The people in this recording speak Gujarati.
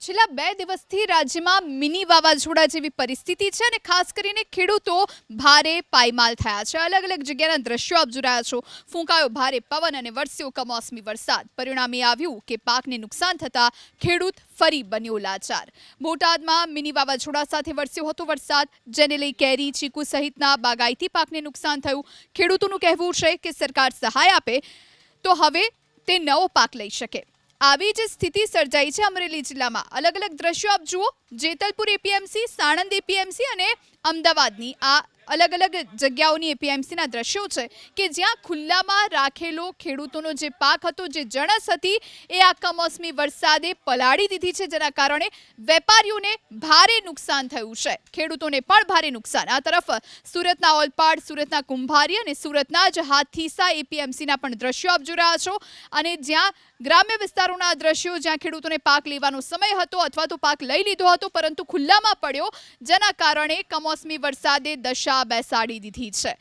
છેલ્લા 2 દિવસથી રાજ્યમાં મિની વાવાઝોડા જેવી પરિસ્થિતિ છે અને ખાસ કરીને ખેડૂતો ભારે પાયમાલ થયા છે। અલગ અલગ જગ્યાના દ્રશ્યો આપ જોઈ રહ્યા છો। ફૂંકાયો ભારે પવન અને વરસ્યો કમોસમી વરસાદ। પરિણામે આવ્યું કે પાકને નુકસાન થતા ખેડૂત ફરી બન્યો લાચાર। બોટાદમાં મિની વાવાઝોડા સાથે વરસ્યો હતો વરસાદ, જેને લઈ કેરી, ચીકુ સહિતના બાગાયતી પાકને નુકસાન થયું। ખેડૂતોનું કહેવું છે કે સરકાર સહાય આપે તો હવે તે નવો પાક લઈ શકે। આવી જ સ્થિતિ સર્જાઈ છે અમરેલી જિલ્લામાં। અલગ અલગ દ્રશ્યો આપ જુઓ। જેતલપુર એપીએમસી, સાણંદ એપીએમસી અને અમદાવાદની આ અલગ અલગ જગ્યાઓની એપીએમસીના દ્રશ્યો છે કે જ્યાં ખુલ્લામાં રાખેલો ખેડૂતોનો જે પાક હતો, જે જણસ હતી, એ આ કમોસમી વરસાદે પલાળી દીધી છે, જેના કારણે વેપારીઓને ભારે નુકસાન થયું છે, ખેડૂતોને પણ ભારે નુકસાન। આ તરફ સુરતના ઓલપાડ, સુરતના કુંભારી અને સુરતના જ હાથીસા એપીએમસીના પણ દ્રશ્યો આપ જોઈ રહ્યા છો। અને જ્યાં ગ્રામ્ય વિસ્તારોના દ્રશ્યો, જ્યાં ખેડૂતોને પાક લેવાનો સમય હતો અથવા તો પાક લઈ લીધો હતો પરંતુ ખુલ્લામાં પડ્યો, જેના કારણે કમોસમી વરસાદે દશા બેસાડી દીધી છે।